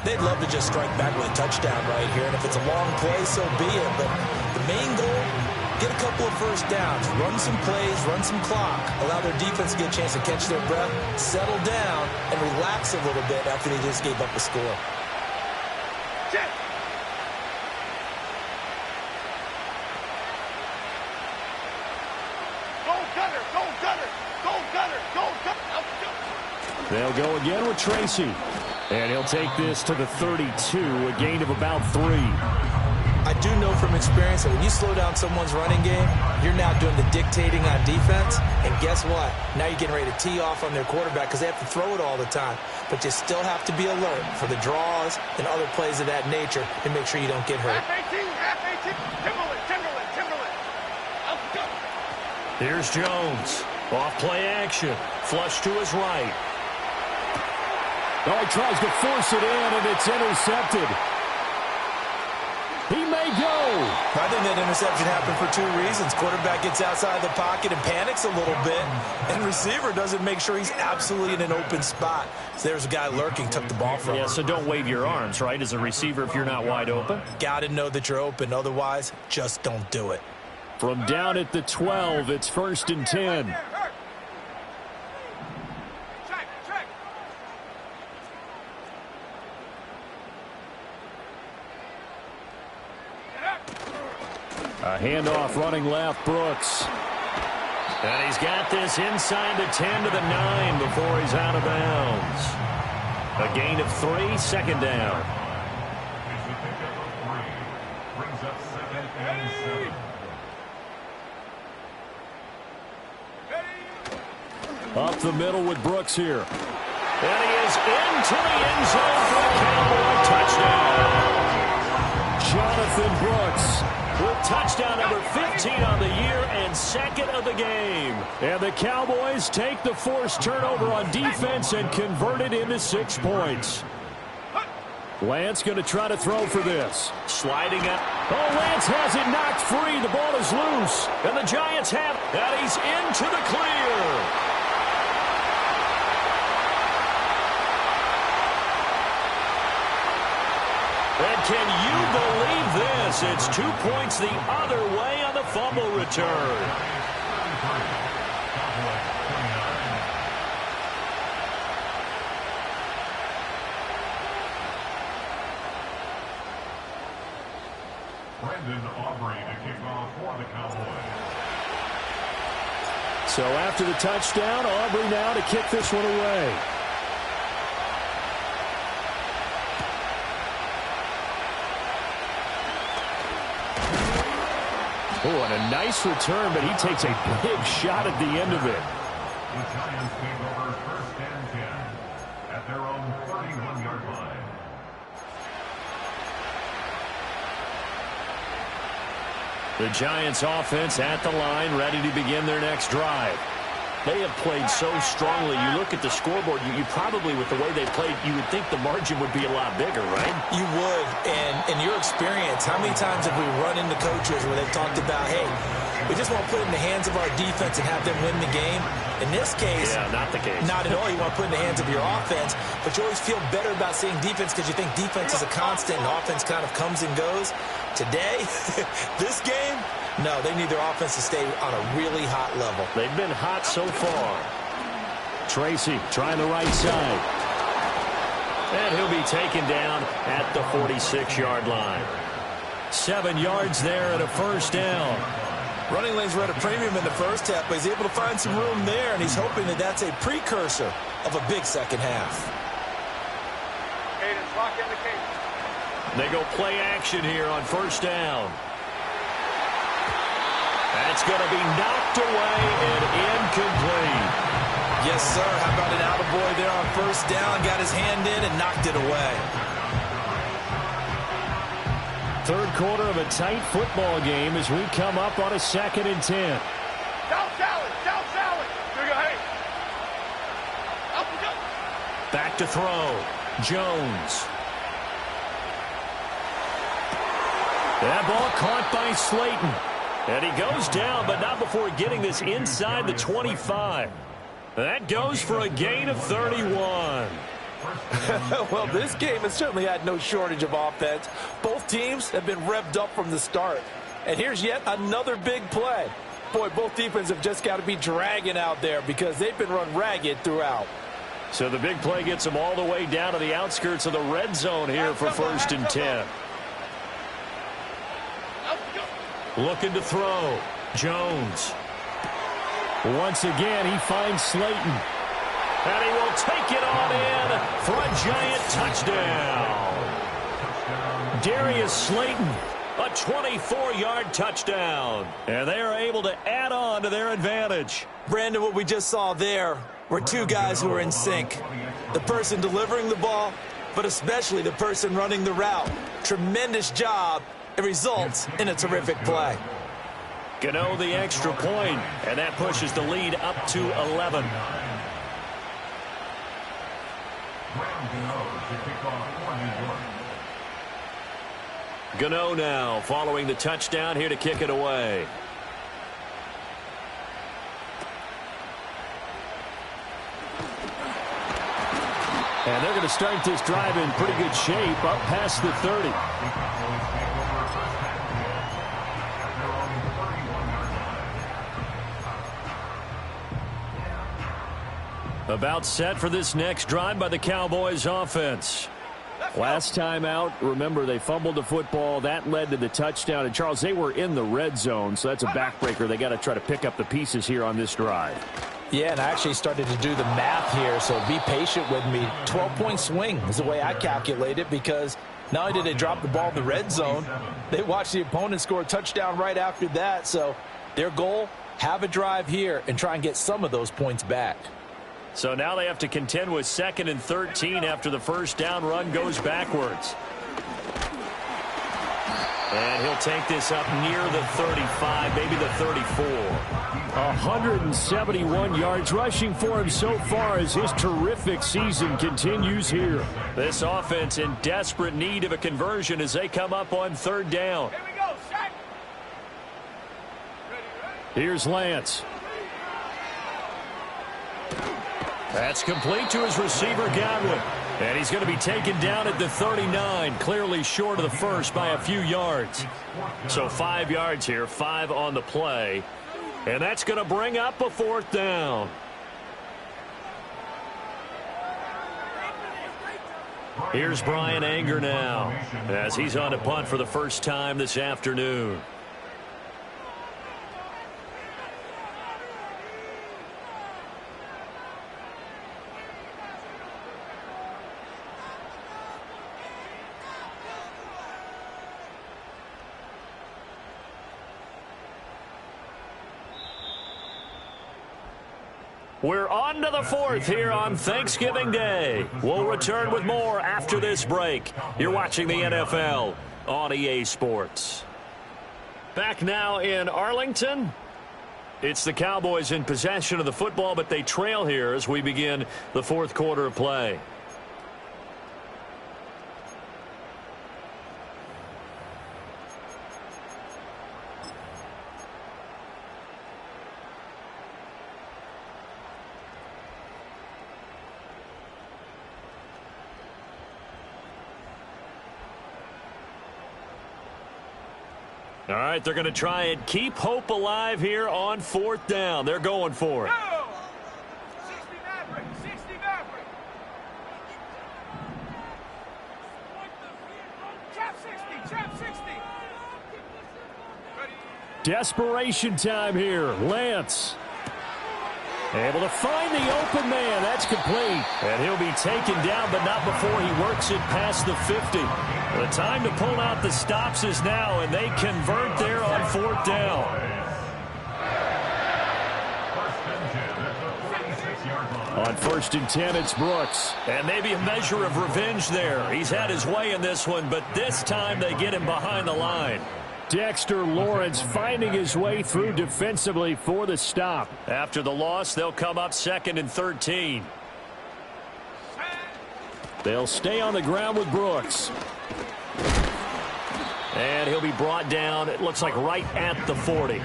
They'd love to just strike back with a touchdown right here, and if it's a long play, so be it. But the main goal, get a couple of first downs, run some plays, run some clock, allow their defense to get a chance to catch their breath, settle down, and relax a little bit after they just gave up a score. They'll go again with Tracy. And he'll take this to the 32, a gain of about 3. I do know from experience that when you slow down someone's running game, you're now doing the dictating on defense. And guess what? Now you're getting ready to tee off on their quarterback because they have to throw it all the time. But you still have to be alert for the draws and other plays of that nature to make sure you don't get hurt. Here's Jones. Off play action. Flush to his right. Oh, he tries to force it in, and it's intercepted. He may go. I think that interception happened for 2 reasons. Quarterback gets outside the pocket and panics a little bit, and receiver doesn't make sure he's absolutely in an open spot. So there's a guy lurking, took the ball from him. Yeah, so don't wave your arms, right, as a receiver if you're not wide open. Got to know that you're open. Otherwise, just don't do it. From down at the 12, it's 1st and 10. A handoff running left, Brooks. And he's got this inside the 10 to the 9 before he's out of bounds. A gain of 3, 2nd down. Brings up 2nd and 7. Up the middle with Brooks here. And he is into the end zone for a Cowboy touchdown. Jonathan Brooks with touchdown number 15 on the year and 2nd of the game. And the Cowboys take the forced turnover on defense and convert it into 6 points. Lance going to try to throw for this. Sliding up. Oh, Lance has it knocked free. The ball is loose. And the Giants have it. And he's into the clear. And can you believe this? It's 2 points the other way on the fumble return. Brandon Aubrey to kick off for the Cowboys. So after the touchdown, Aubrey now to kick this one away. Oh, and a nice return, but he takes a big shot at the end of it. The Giants take over first and 10 at their own 31-yard line. The Giants offense at the line, ready to begin their next drive. They have played so strongly. You look at the scoreboard, you probably, with the way they played, you would think the margin would be a lot bigger, right? You would. And in your experience, how many times have we run into coaches where they've talked about, hey, we just want to put it in the hands of our defense and have them win the game? In this case, yeah, not the case. Not at all. You want to put it in the hands of your offense, but you always feel better about seeing defense because you think defense is a constant and offense kind of comes and goes. Today, this game, no, they need their offense to stay on a really hot level. They've been hot so far. Tracy trying the right side. And he'll be taken down at the 46-yard line. 7 yards there and a first down. Running lanes were at a premium in the first half, but he's able to find some room there, and he's hoping that that's a precursor of a big second half. Cadence, lock in the cadence. They go play action here on first down. That's going to be knocked away and incomplete. Yes, sir. How about an attaboy there on first down? Got his hand in and knocked it away. Third quarter of a tight football game as we come up on a 2nd and 10. Down salad, down salad. Here we go, hey. Up we go. Back to throw. Jones. That ball caught by Slayton. And he goes down, but not before getting this inside the 25. That goes for a gain of 31. Well, this game has certainly had no shortage of offense. Both teams have been revved up from the start. And here's yet another big play. Boy, both defenses have just got to be dragging out there because they've been run ragged throughout. So the big play gets them all the way down to the outskirts of the red zone here for 1st and 10. Looking to throw. Jones. Once again, he finds Slayton. And he will take it on in for a Giant touchdown. Darius Slayton, a 24-yard touchdown. And they are able to add on to their advantage. Brandon, what we just saw there were two guys who are in sync. The person delivering the ball, but especially the person running the route. Tremendous job. It results in a terrific play. Gano the extra point, and that pushes the lead up to 11. Gano now following the touchdown here to kick it away. And they're going to start this drive in pretty good shape up past the 30. About set for this next drive by the Cowboys offense. Last time out, remember, they fumbled the football. That led to the touchdown. And, Charles, they were in the red zone, so that's a backbreaker. They got to try to pick up the pieces here on this drive. Yeah, and I actually started to do the math here, so be patient with me. 12-point swing is the way I calculate it because not only did they drop the ball in the red zone, they watched the opponent score a touchdown right after that. So their goal, have a drive here and try and get some of those points back. So now they have to contend with 2nd and 13 after the first down run goes backwards. And he'll take this up near the 35, maybe the 34. 171 yards rushing for him so far as his terrific season continues here. This offense in desperate need of a conversion as they come up on 3rd down. Here we go, Shaq. Here's Lance. That's complete to his receiver, Godwin. And he's going to be taken down at the 39, clearly short of the first by a few yards. So 5 yards here, 5 on the play. And that's going to bring up a 4th down. Here's Brian Anger now as he's on to punt for the first time this afternoon. We're on to the fourth here on Thanksgiving Day. We'll return with more after this break. You're watching the NFL on EA Sports. Back now in Arlington. It's the Cowboys in possession of the football, but they trail here as we begin the fourth quarter of play. All right, they're going to try and keep hope alive here on fourth down. They're going for it. 60 Maverick, 60 Maverick. Chap 60. Ready. Desperation time here. Lance able to find the open man. That's complete. And he'll be taken down, but not before he works it past the 50. The time to pull out the stops is now, and they convert there on fourth down. On 1st and 10, it's Brooks. And maybe a measure of revenge there. He's had his way in this one, but this time they get him behind the line. Dexter Lawrence finding his way through defensively for the stop. After the loss, they'll come up 2nd and 13. They'll stay on the ground with Brooks. And he'll be brought down, it looks like right at the 40.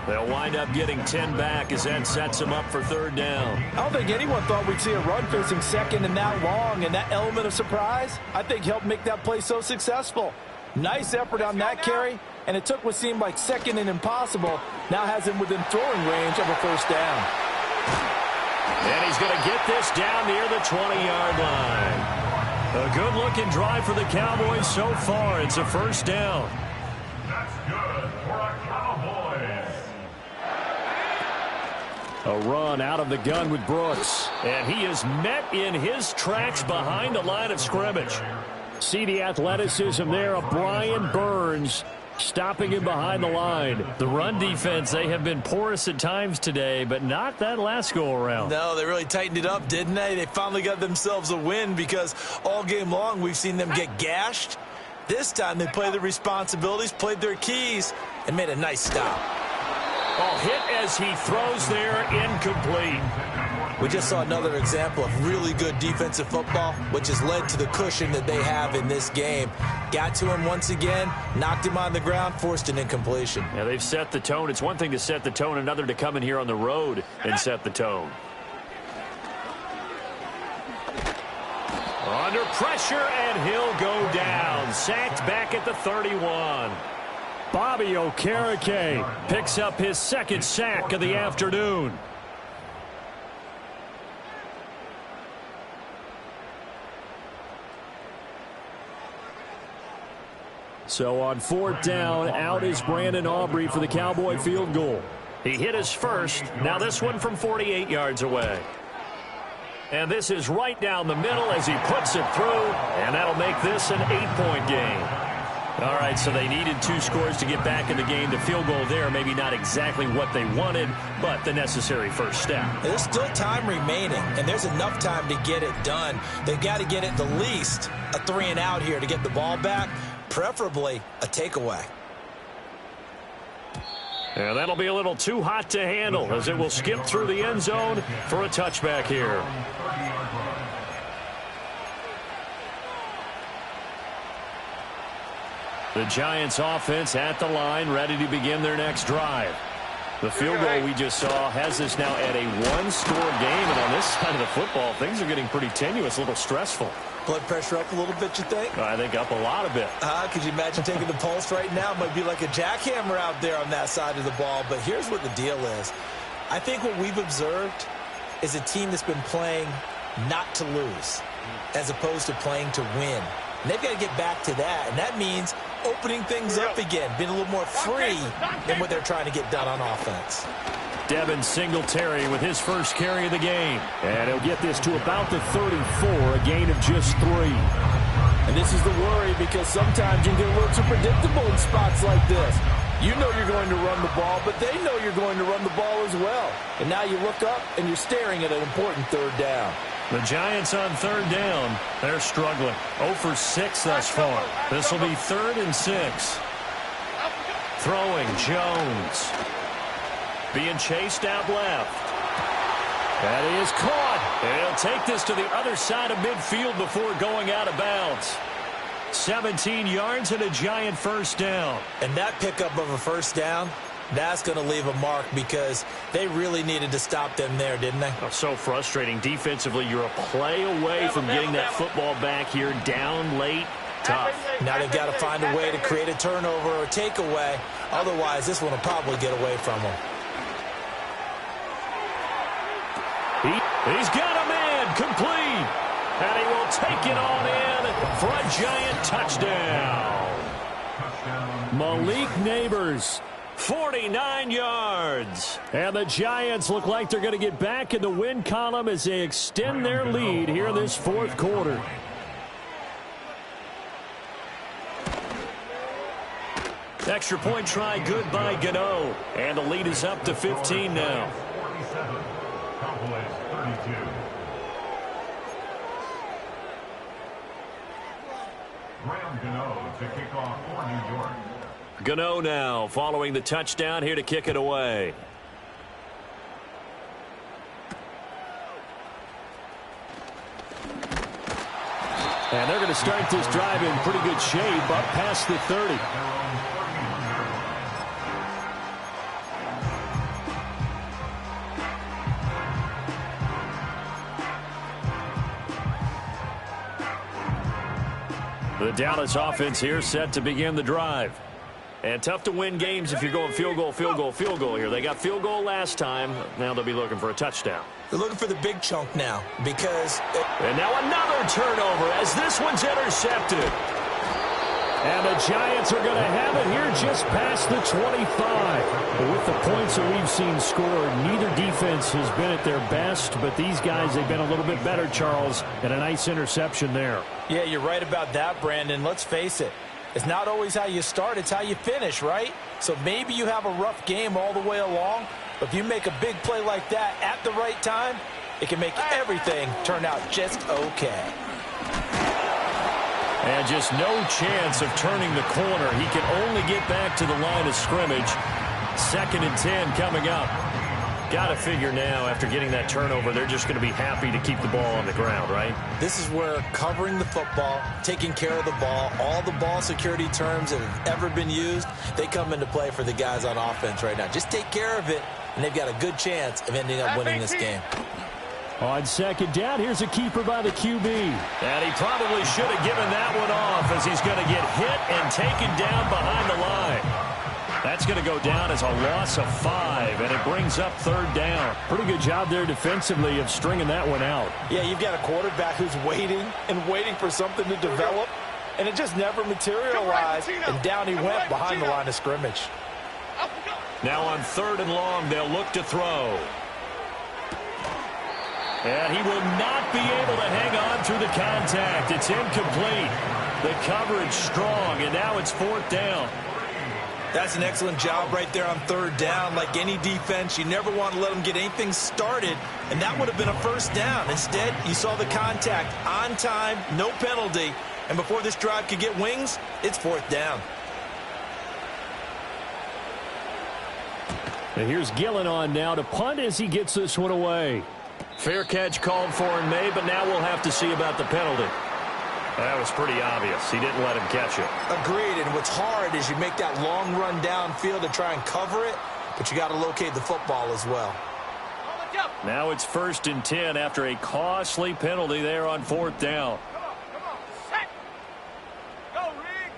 They'll wind up getting 10 back as that sets him up for 3rd down. I don't think anyone thought we'd see a run facing 2nd and that long, and that element of surprise, I think, helped make that play so successful. Nice effort on that carry, and it took what seemed like 2nd and impossible, now has him within throwing range of a 1st down. And he's going to get this down near the 20-yard line. A good-looking drive for the Cowboys so far. It's a 1st down. That's good for a Cowboys. A run out of the gun with Brooks. And he is met in his tracks behind the line of scrimmage. See the athleticism there of Brian Burns stopping him behind the line. The run defense, they have been porous at times today, but not that last go-around. No, they really tightened it up, didn't they? They finally got themselves a win because all game long we've seen them get gashed. This time they played their responsibilities, played their keys, and made a nice stop. Oh, hit as he throws there, incomplete. We just saw another example of really good defensive football, which has led to the cushion that they have in this game. Got to him once again, knocked him on the ground, forced an incompletion. Yeah, they've set the tone. It's one thing to set the tone, another to come in here on the road and set the tone. Under pressure, and he'll go down. Sacked back at the 31. Bobby Okereke picks up his 2nd sack of the afternoon. So on 4th down, out is Brandon Aubrey for the Cowboy field goal. He hit his first. Now this one from 48 yards away. And this is right down the middle as he puts it through, and that'll make this an 8-point game. All right, so they needed 2 scores to get back in the game. The field goal there, maybe not exactly what they wanted, but the necessary first step. There's still time remaining, and there's enough time to get it done. They've got to get it the least a 3-and-out here to get the ball back, preferably a takeaway. And that'll be a little too hot to handle as it will skip through the end zone for a touchback here. The Giants offense at the line, ready to begin their next drive. The field goal we just saw has us now at a 1-score game, and on this side of the football, things are getting pretty tenuous, a little stressful. Blood pressure up a little bit, you think? I think up a lot of it. Could you imagine taking the pulse right now? It might be like a jackhammer out there on that side of the ball, but here's what the deal is. I think what we've observed is a team that's been playing not to lose. as opposed to playing to win. And they've got to get back to that, and that means opening things up again, being a little more free than what they're trying to get done on offense. Devin Singletary with his first carry of the game. And he'll get this to about the 34, a gain of just 3. And this is the worry because sometimes you can get a little too predictable in spots like this. You know you're going to run the ball, but they know you're going to run the ball as well. And now you look up and you're staring at an important third down. The Giants on third down. They're struggling. 0 for 6 thus far. This will be 3rd and 6. Throwing Jones. Being chased out left. That is caught. And he'll take this to the other side of midfield before going out of bounds. 17 yards and a Giant first down. And that pickup of a first down, that's going to leave a mark because they really needed to stop them there, didn't they? Oh, so frustrating. Defensively, you're a play away from getting that football back here down late. Tough. Now they've got to find a way to create a turnover or takeaway. Otherwise, this one will probably get away from them. He's got a man complete. And he will take it on in for a Giant touchdown. Malik Neighbors, 49 yards. And the Giants look like they're going to get back in the win column as they extend their lead here in this fourth quarter. Extra point try good by Gano. And the lead is up to 15 now. 47, Cowboys 32. Graham Gano to kick off for New York. Gano now following the touchdown here to kick it away. And they're going to start this drive in pretty good shape up past the 30. The Dallas offense here set to begin the drive. And tough to win games if you're going field goal, field goal, field goal here. They got field goal last time. Now they'll be looking for a touchdown. They're looking for the big chunk now because... And now another turnover as this one's intercepted. And the Giants are going to have it here just past the 25. But with the points that we've seen scored, neither defense has been at their best. But these guys, they've been a little bit better, Charles, and a nice interception there. Yeah, you're right about that, Brandon. Let's face it. It's not always how you start, it's how you finish, right? So maybe you have a rough game all the way along, but if you make a big play like that at the right time, it can make everything turn out just okay. And just no chance of turning the corner. He can only get back to the line of scrimmage. 2nd and 10 coming up. Got to figure now, after getting that turnover, they're just going to be happy to keep the ball on the ground, right? This is where covering the football, taking care of the ball, all the ball security terms that have ever been used, they come into play for the guys on offense right now. Just take care of it, and they've got a good chance of ending up winning this game. On 2nd down, here's a keeper by the QB. And he probably should have given that one off as he's going to get hit and taken down behind the line. That's going to go down as a loss of 5, and it brings up 3rd down. Pretty good job there defensively of stringing that one out. Yeah, you've got a quarterback who's waiting and waiting for something to develop, and it just never materialized, and down he went behind the line of scrimmage. Now on 3rd and long, they'll look to throw. And he will not be able to hang on through the contact. It's incomplete. The coverage strong, and now it's 4th down. That's an excellent job right there on 3rd down. Like any defense, you never want to let them get anything started, and that would have been a 1st down. Instead, you saw the contact on time, no penalty, and before this drive could get wings, it's 4th down. And here's Gillen on now to punt as he gets this one away. Fair catch called for and made, but now we'll have to see about the penalty. That was pretty obvious. He didn't let him catch it. Agreed, and what's hard is you make that long run downfield to try and cover it, but you got to locate the football as well. Now it's 1st and 10 after a costly penalty there on 4th down. Come on, set. Go, Reed,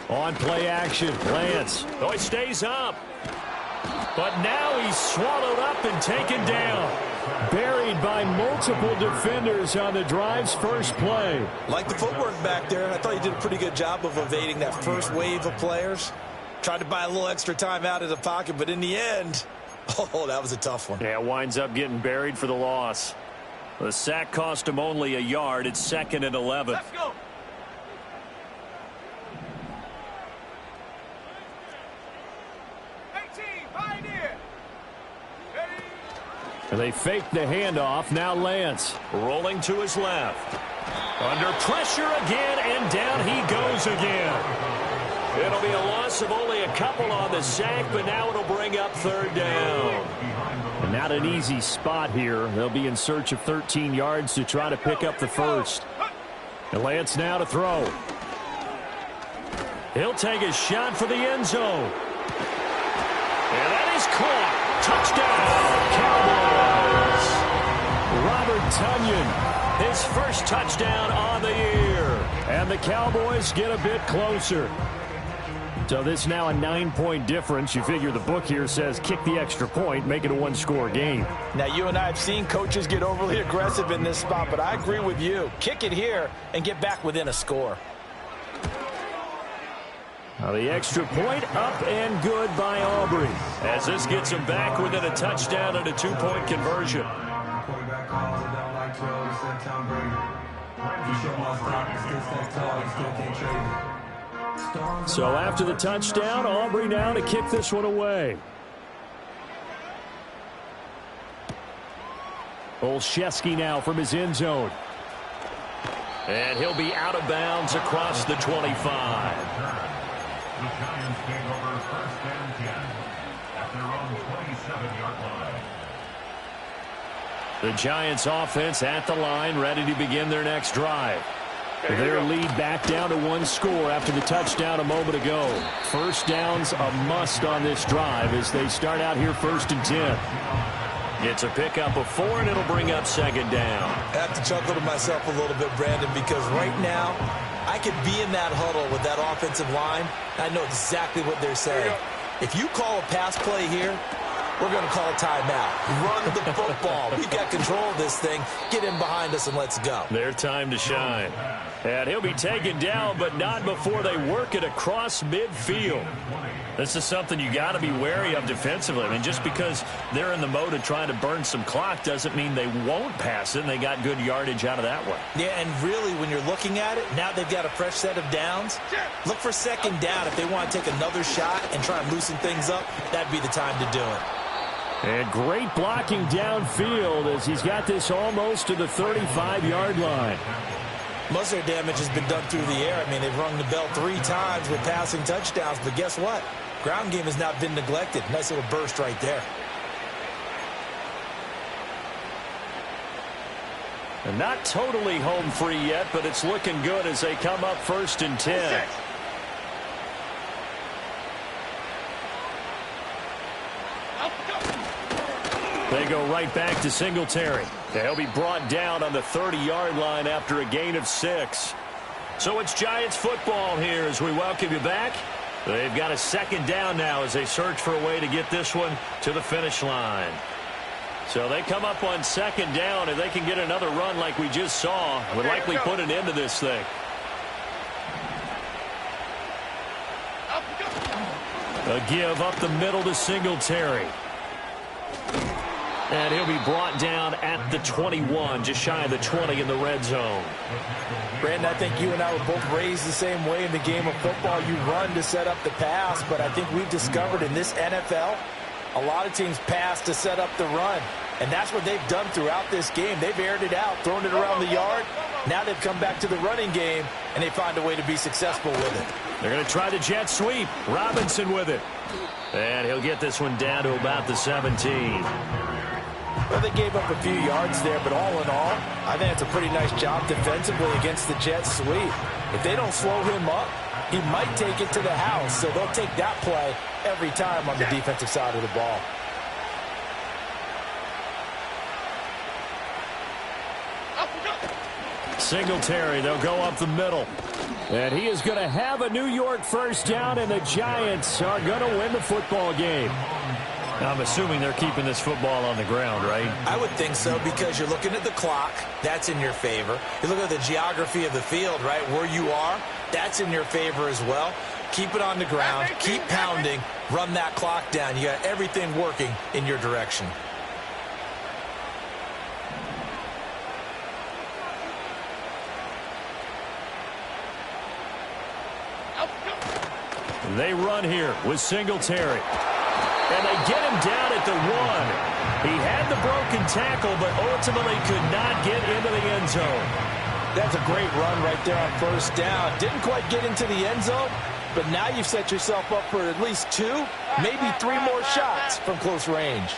go. On play action, Lance. Oh, he stays up. But now he's swallowed up and taken down. Buried by multiple defenders on the drive's first play. Like the footwork back there. I thought he did a pretty good job of evading that first wave of players. Tried to buy a little extra time out of the pocket, but in the end, oh, that was a tough one. Yeah, winds up getting buried for the loss. The sack cost him only a yard. It's 2nd and 11. Let's go. And they fake the handoff. Now Lance. Rolling to his left. Under pressure again, and down he goes again. It'll be a loss of only a couple on the sack, but now it'll bring up 3rd down. And not an easy spot here. They'll be in search of 13 yards to try to pick up the first. And Lance now to throw. He'll take a shot for the end zone. And that is caught. Touchdown, Cowboys. Robert Tonyan, his first touchdown on the year. And the Cowboys get a bit closer. So this now a 9-point difference. You figure the book here says kick the extra point, make it a 1-score game. Now, you and I have seen coaches get overly aggressive in this spot, but I agree with you. Kick it here and get back within a score. Now the extra point up and good by Aubrey. As this gets him back within a touchdown and a 2-point conversion. So after the touchdown, Aubrey now to kick this one away. Olszewski now from his end zone. And he'll be out of bounds across the 25. The Giants take over 1st and 10 at their own 27-yard line. The Giants offense at the line, ready to begin their next drive. Their lead back down to 1 score after the touchdown a moment ago. First down's a must on this drive as they start out here 1st and 10. It's a pickup of 4, and it'll bring up 2nd down. I have to chuckle to myself a little bit, Brandon, because right now I could be in that huddle with that offensive line. I know exactly what they're saying. If you call a pass play here, we're going to call a timeout. Run the football. We've got control of this thing. Get in behind us and let's go. Their time to shine. And he'll be taken down, but not before they work it across midfield. This is something you got to be wary of defensively. I mean, just because they're in the mode of trying to burn some clock doesn't mean they won't pass it, and they got good yardage out of that one. Yeah, and really, when you're looking at it, now they've got a fresh set of downs. Look for 2nd down. If they want to take another shot and try and loosen things up, that'd be the time to do it. And great blocking downfield as he's got this almost to the 35-yard line. Most of their damage has been done through the air. I mean, they've rung the bell 3 times with passing touchdowns, but guess what? Ground game has not been neglected. Nice little burst right there. And not totally home free yet, but it's looking good as they come up 1st and 10. They go right back to Singletary. They'll be brought down on the 30-yard line after a gain of 6. So it's Giants football here as we welcome you back. They've got a 2nd down now as they search for a way to get this one to the finish line. So they come up on 2nd down. If they can get another run like we just saw, would likely put an end to this thing. A give up the middle to Singletary. And he'll be brought down at the 21, just shy of the 20 in the red zone. Brandon, I think you and I were both raised the same way in the game of football. You run to set up the pass, but I think we've discovered in this NFL, a lot of teams pass to set up the run. And that's what they've done throughout this game. They've aired it out, thrown it around the yard. Now they've come back to the running game, and they find a way to be successful with it. They're going to try the jet sweep. Robinson with it. And he'll get this one down to about the 17. Well, they gave up a few yards there, but all in all, I think it's a pretty nice job defensively against the jet sweep. If they don't slow him up, he might take it to the house, so they'll take that play every time on the defensive side of the ball. Singletary, they'll go up the middle. And he is going to have a New York first down, and the Giants are going to win the football game. I'm assuming they're keeping this football on the ground, right? I would think so, because you're looking at the clock. That's in your favor. You look at the geography of the field, right, where you are. That's in your favor as well. Keep it on the ground. Keep pounding. Run that clock down. You got everything working in your direction. They run here with Singletary. And they get him down at the 1. He had the broken tackle, but ultimately could not get into the end zone. That's a great run right there on first down. Didn't quite get into the end zone, but now you've set yourself up for at least 2, maybe 3 more shots from close range.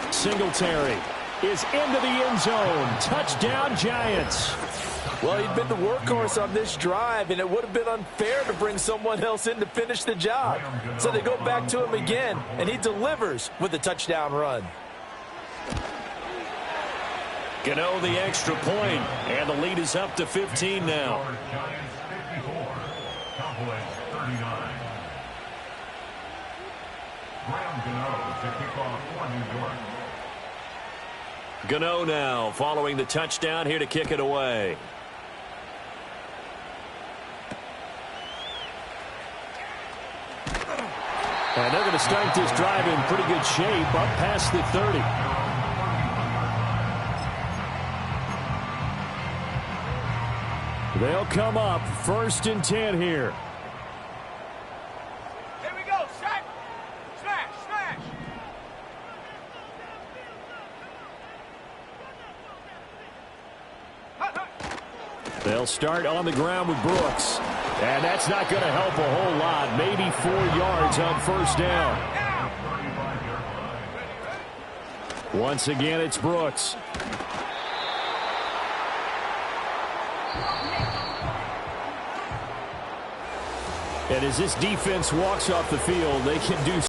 Singletary is into the end zone. Touchdown, Giants. Well, he'd been the workhorse on this drive, and it would have been unfair to bring someone else in to finish the job. So they go back to him again, and he delivers with a touchdown run. Gano the extra point, and the lead is up to 15 now. Giants 54, Cowboys 39. Graham Gano to kick off for New York. Gano now following the touchdown here to kick it away. And they're going to start this drive in pretty good shape, up past the 30. They'll come up 1st and 10 here. Here we go. Sack. Smash. Smash. They'll start on the ground with Brooks. And that's not going to help a whole lot. Maybe 4 yards on first down. Once again, it's Brooks. And as this defense walks off the field, they can do